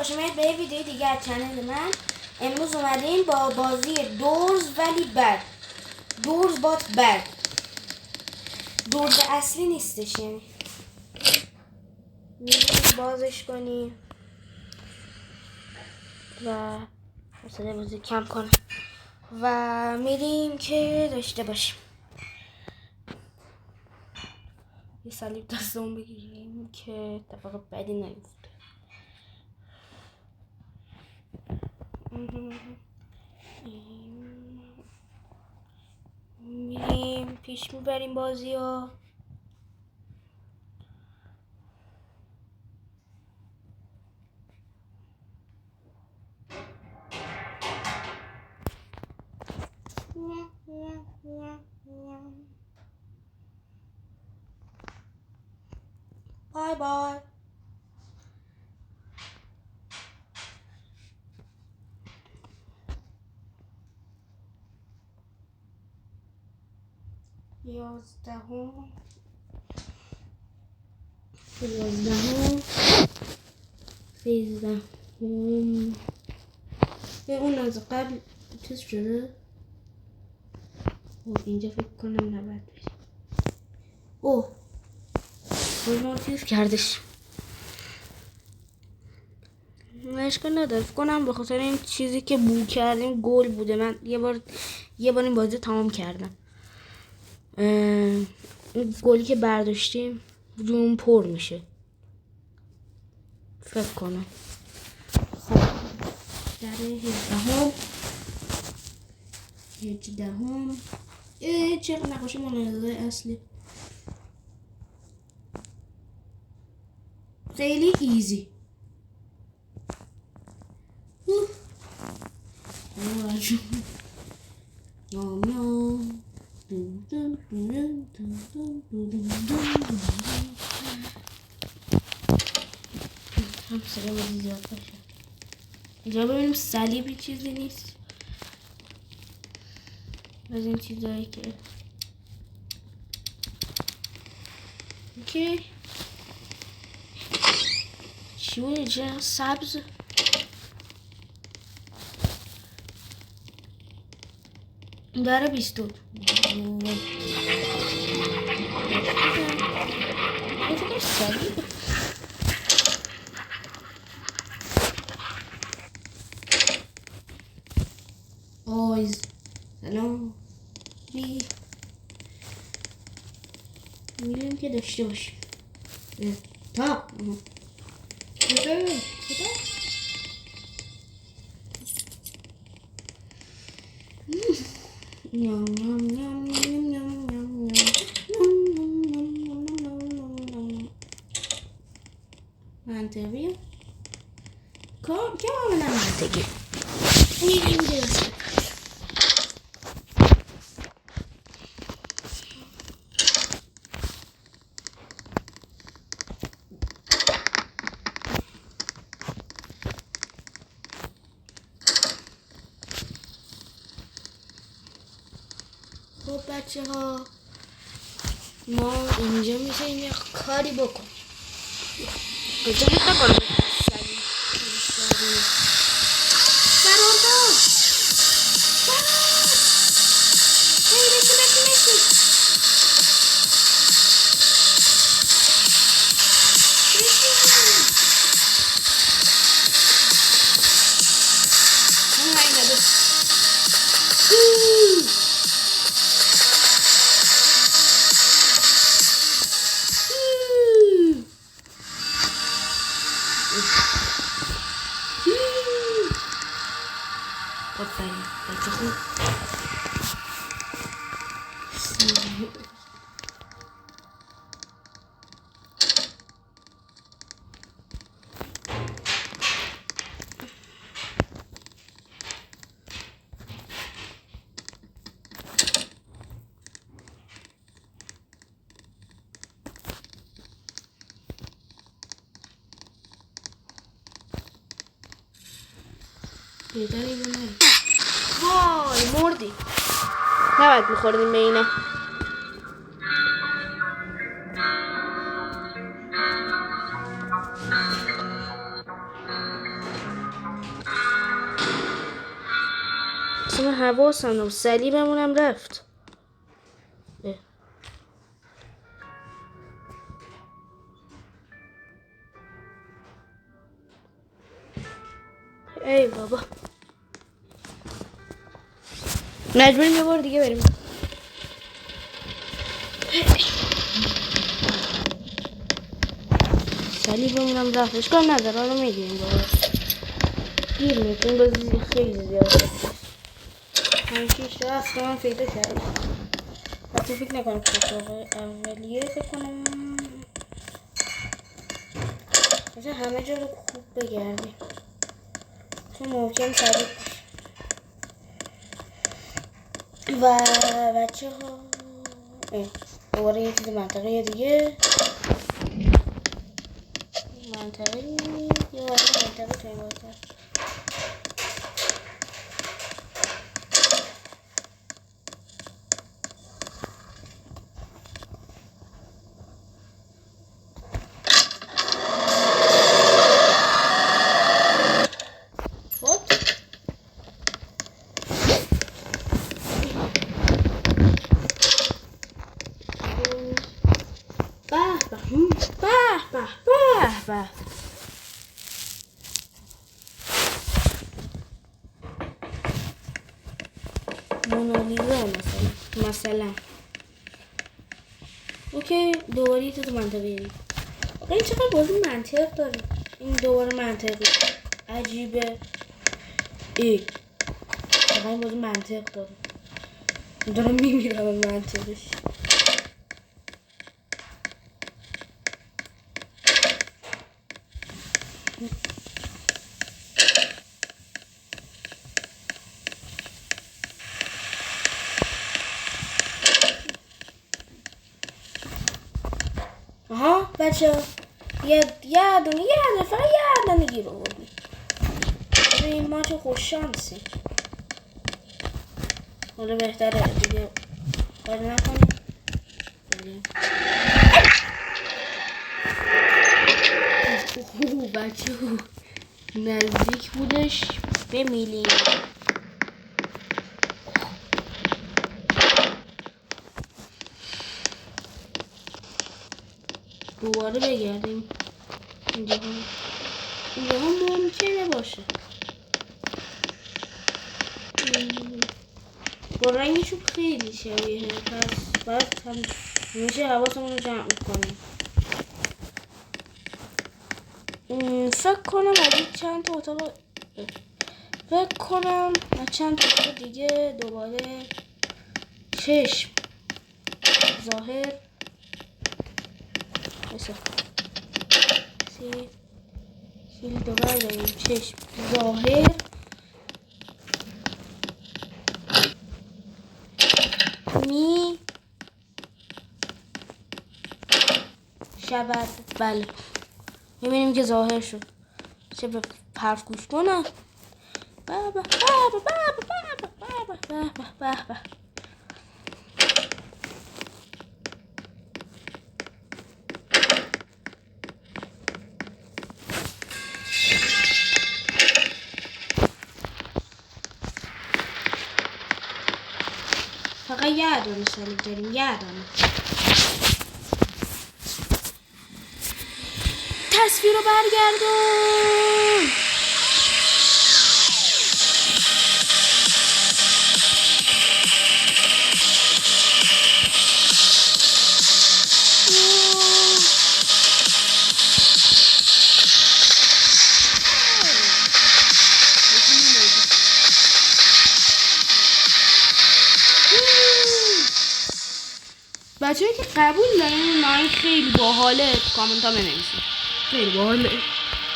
خوش اومدید به ویدیو دیگه از چنل من. امروز اومدیم با بازی دورز ولی بد. دورز بات بد. دورز اصلی نیستش، یعنی میریم بازش کنیم و مثلا بازی کم کنم و میریم که داشته باشیم یه صلیب دستمون بگیریم که اتفاق بدی نیفته. میریم پیش میبریم بازی ها. بای بای. یازدهم سیزدهم به اون از قبل چیز شده. اینجا فکر کنم نباید بشه. اوه ما چیز کردش. اشکال نداره، فکر کنم به خاطر این چیزی که بو کردیم گل بوده. من یه بار این بازی تمام کردم. این گلی که برداشتیم روم پر میشه فکر کنم. خب در 18 چقدر نقاشی مناظره اصلی خیلی ایزی. هم سره بازی زیاد باشه. اینجا ببینیم صلیبی چیزی نیست از این چیزایی که اوکی. چی بود اینجا؟ سبز داره 20 این فکر صلیب آیز سلام میریم که داشته باشیم تا نام نام نام نام نام نام منطقیه کاملا منطقی. میریم درست خب بچه ها، ما اینجا میتونیم یه کاری بکنیم. کجا فکر نکنم وای مردی. نباید میخوردیم به اینه. اصلا من حواسم صلیبمونم رفت. ای بابا مجبوریم یه بار دیگه بریم. صلیبمونم رفت. اشکال نداره حالا میگیریم بابا. گیر میکنیم بازی خیلی زیاده. همشیش رفت من پیدا کردم. حتی فکر نکنم که اولیه فکر کنم مثلا همه جا رو خوب بگردیم چون ممکن سریع و بچه ها دوباره یه چیز منطقه دیگه منطقه یه منطقه توی بازار به مونالیزا مثلا اوکی دوباره تو منطقه این چقدر بازی منطق داره. این دوباره منطقی عجیبه. چقدر این بازی منطق داره. دارم میمیرم منطقش. آها بچه یه دونه گیر آوردی. این ما چه خوش شانسی. حالا بهتره دیگه کاری نکنیم. بچه نزدیک بودش بمیلیم. دوباره بگردیم اینجا ممکنه باشه با رنگشون خیلی شبیه پس باید همیشه حواسمون رو جمع کنیم. فکر کنم از چند تا اتاق دیگه دوباره چشم ظاهر سیل دوباره داریم چشم ظاهر می شود. بله میبینیم که ظاهر شد. چه به حرف گوش کنم. بابا فقط یه دونه صلیب داریم. یه دونه تصویر رو برگردون. بچه که قبول داریم ناین خیلی باحاله کامنت ها بنویسید. خیلی باحاله.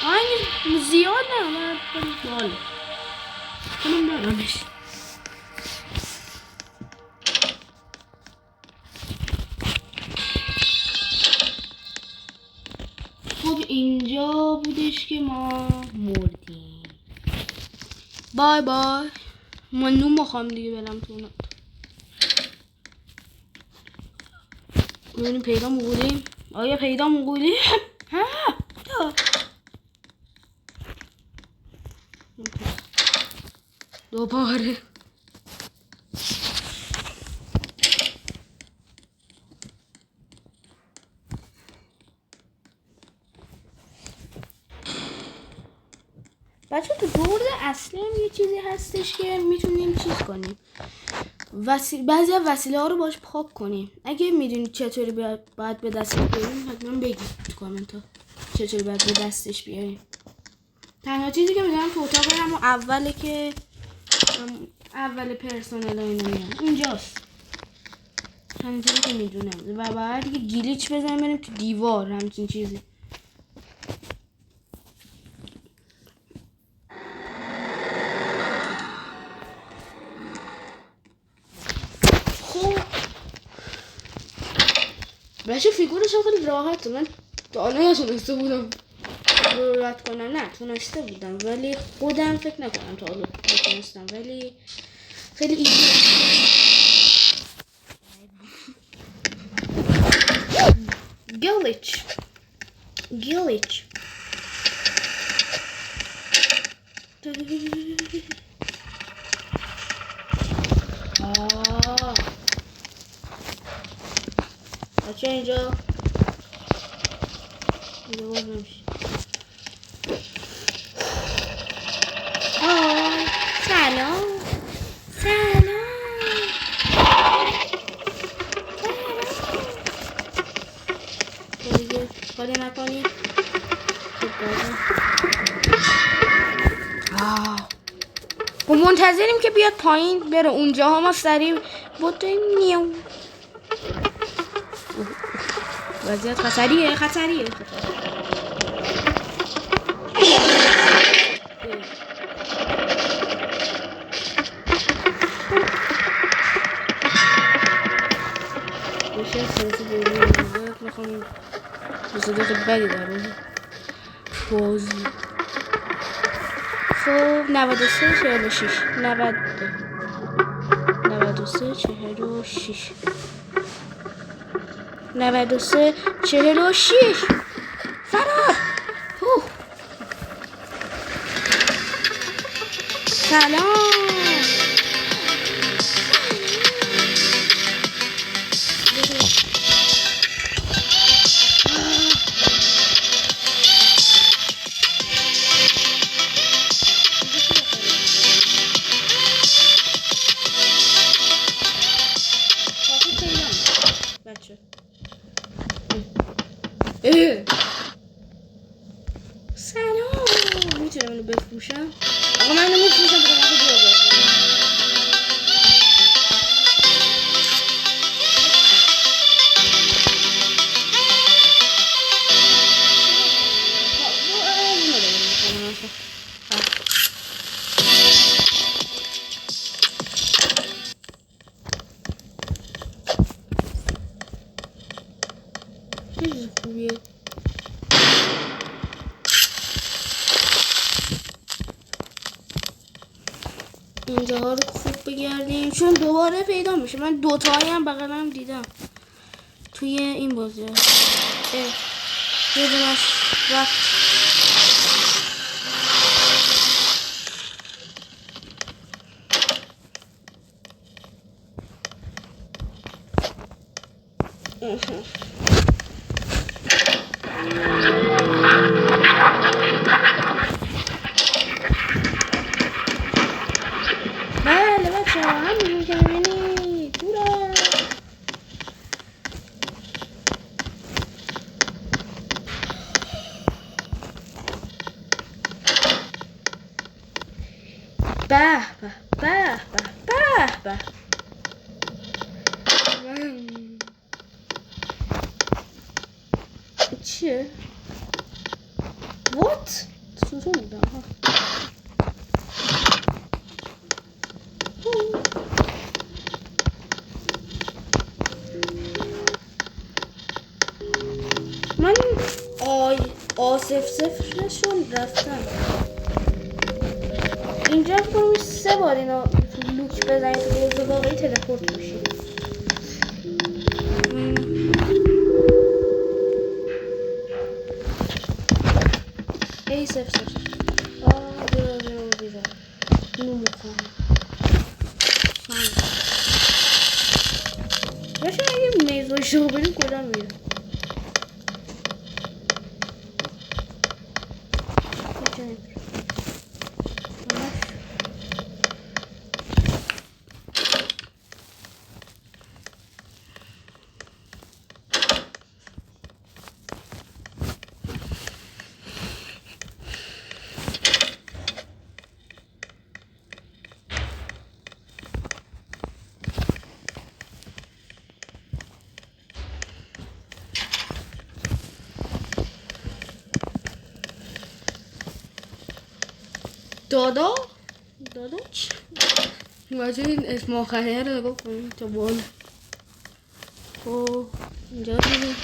آهنگ زیاد نه خیلی باحاله. کنم دارمش. خب اینجا بودش که ما مردیم. بای بای. من نمیخوام دیگه برم تو اون. ببینیم پیدا مگولیم. آیا پیدا مگولیم؟ دوباره بچه تو بورد اصلی هم یه چیزی هستش که میتونیم چیز کنیم، بعضی از وسیله ها رو باش پاک کنیم. اگه میدونید چطوری باید به دستش بیاریم حتما بگید تو کامنت ها چطوری باید به دستش بیاریم. تنها چیزی که میدونم تو اتاق همون اوله که اول پرسنل ها اینو میان اینجاست، همین چیزی که میدونم. و بعد دیگه گلیچ بزنیم بریم تو دیوار، همچین چیزی. بچه فیگورش خیلی راحته. من تا حالا نتونسته بودم رد کنم، نه تونسته بودم ولی خودم فکر نکنم تا حالا نتونستم، ولی خیلی ایزی. گلیچ بچه اینجا باز نمیشه. سلام دیگه کاری نکنی. و منتظریم که بیاد پایین بره اونجا ها، ما سریع بودیم نیو. وضعیت خطریه. بشه سرسی بودیم میخوام بزرگت بدی داره بازی. خب 93 46 93 46 93 46 فرار. سلام. سلام. میتونم اینو بفروشم؟ آقا من اینو میفروشم به قیمت جا. چیز خوبیه. اینجاها رو خوب بگردیم چون دوباره پیدا میشه. من دوتایی هم بغلم دیدم توی این بازی. یه دونش رفت. بله بچه ها همونجور که میبینید دورا. به به به به به به چیه؟ What؟ ستون بودم ها. من آ00 رفتم. اینجا کنم 3 بار اینا تو لوک بزنید تو بازی واقعی تلپورت میشید. A00 0 نمیخوام. باشه اگه میزوی شو بریم کدام میره. دادا چی؟ بچه این اسم آخریه رو نگاه کنیم تا بالا. خب اینجا دیدیم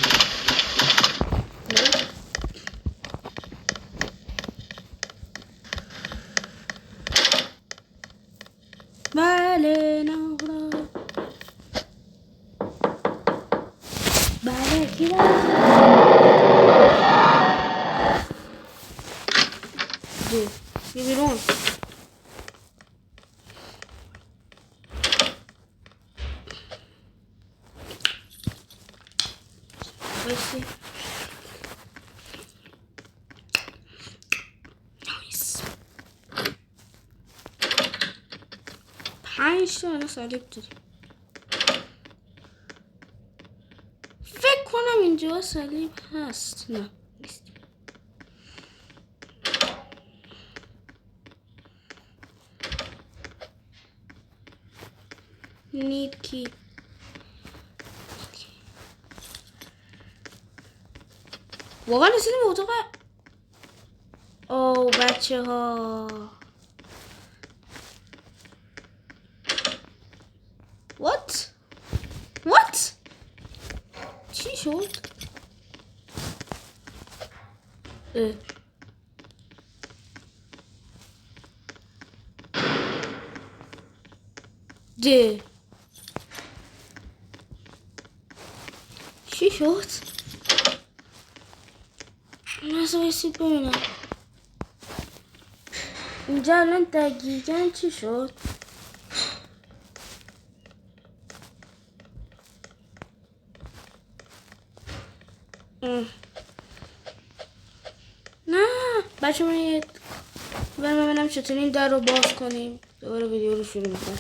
بله نهرا بله کی بی بیرون بسی نایس 5 تا الان سالیب داریم. فکر کنم اینجا صلیب هست. نه نیست. need key واقعا رسیدیم به اتاق. او بچه ها what چی شد؟ ده چی شد؟ مثلا بایستید ببینم اینجا الان دقیقا چی شد؟ نه بچه من ببینم چطور این در رو باز کنیم. دوباره ویدیو رو شروع میکنم.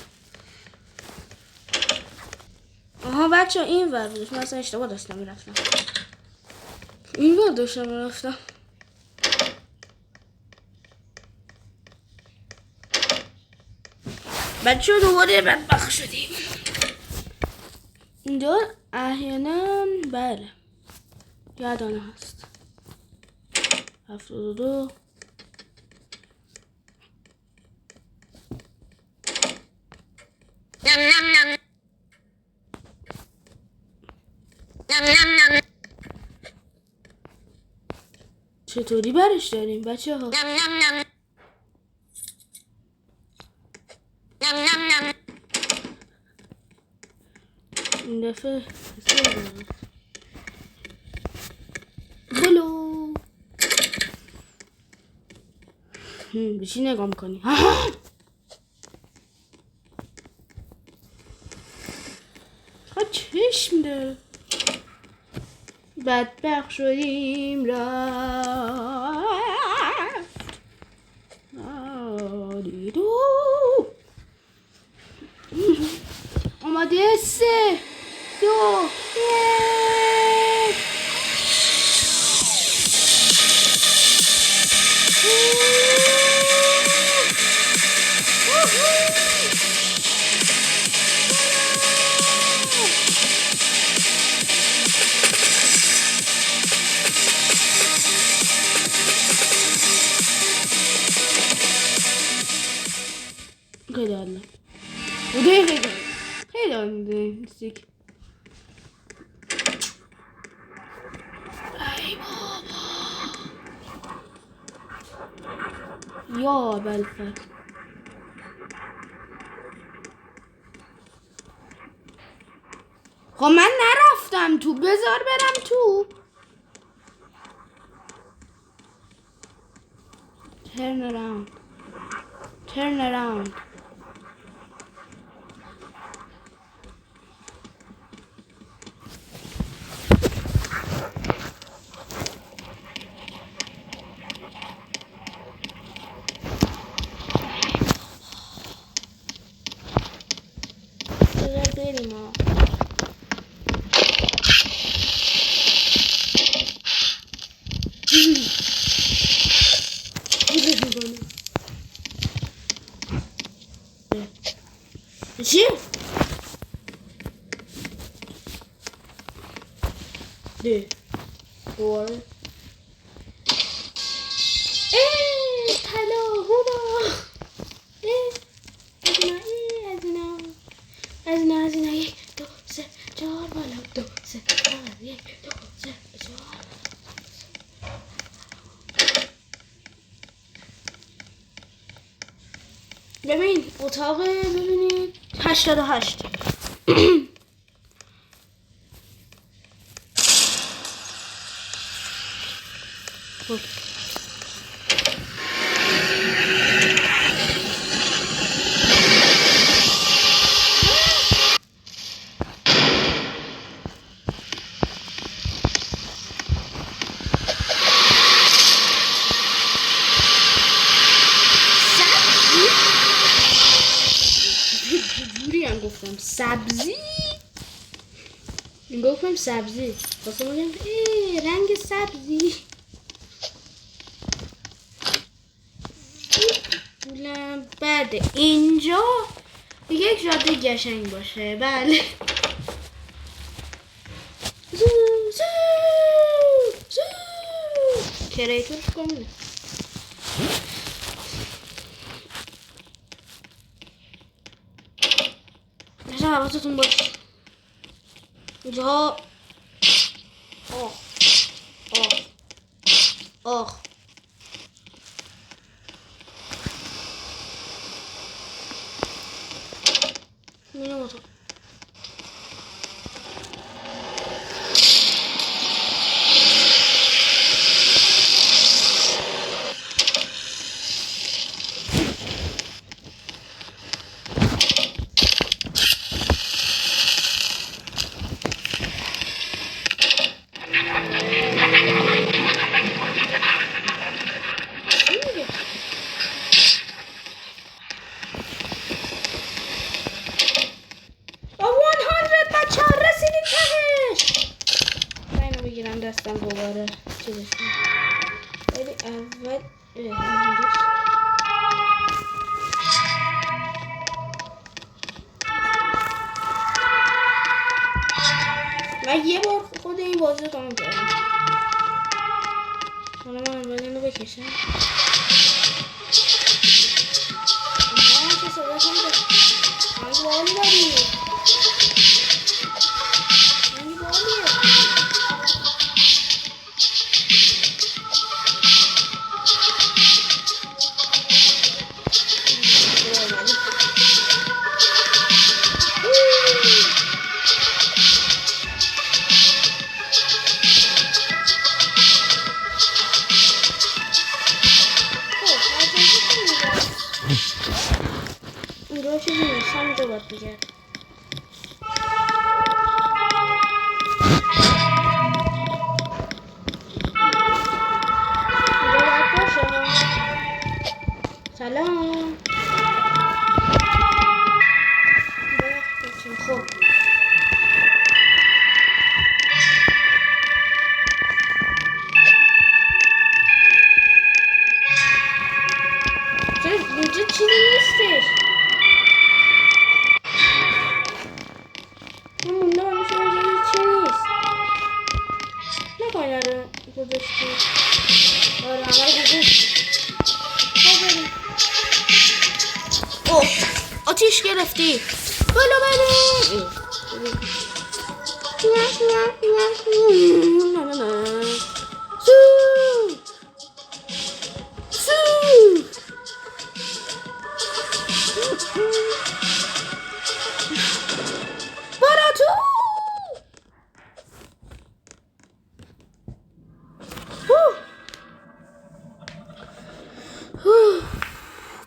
آها بچه این ور بودش. من اصلا اشتباه داشتم میرفتم. این ور داشتم میرفتم. بچه دوباره بدبخت شدیم. اینجا احیانا بله یادانه هست 72 چطوری برش داریم بچه ها؟ این دفعه بلو به چی نگاه میکنی؟ چشم داره. بدبخت شدیم رفت دیدو آماده 3 2 1 خیلی عالی بوده. خیلی عالی نیستیک. ای بابا یا بلفت خب من نرفتم تو. بذار برم تو. turn around بریم ها. چی؟ ده دوباره طلا هورا ببین اتاق ببینید 88. سبزی گفتم سبزی واسه میگم رنگ سبزی بعد اینجا یک جاده گشنگ باشه. بله زو زو زو کریتور کنم مثلا حواستون باشه اینجا آخ میرم اتاق دستم دوباره چیزش ولی اول من یه بار خود این بازی رو تمام کردم. حالا من اول اینو بکشم. چه صدا کنده من بالی داری من بالیه اینجا چیزی نیست همینجا باید بگرد اینجا باید باشه سلام خب اینجا چیزی نیستش من مونده همیشه اینجا چی نیست نکنی نره گذاشتی آره همه گذاشت خب بریم اوه آتیش گرفتی بلو بلو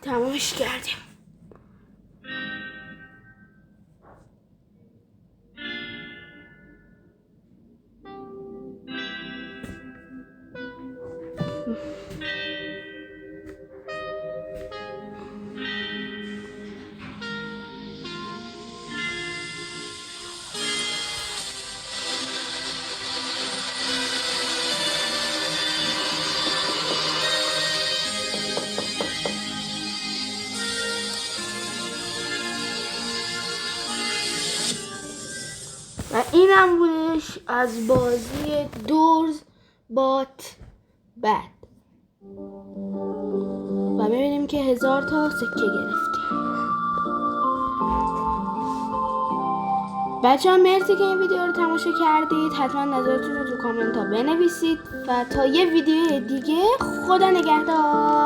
تمامش کردیم و اینم بودش از بازی دورز بات بد و میبینیم که 1000 تا سکه گرفتیم. بچه ها مرسی که این ویدیو رو تماشا کردید. حتما نظرتون رو تو کامنت ها بنویسید و تا یه ویدیو دیگه خدا نگهدار.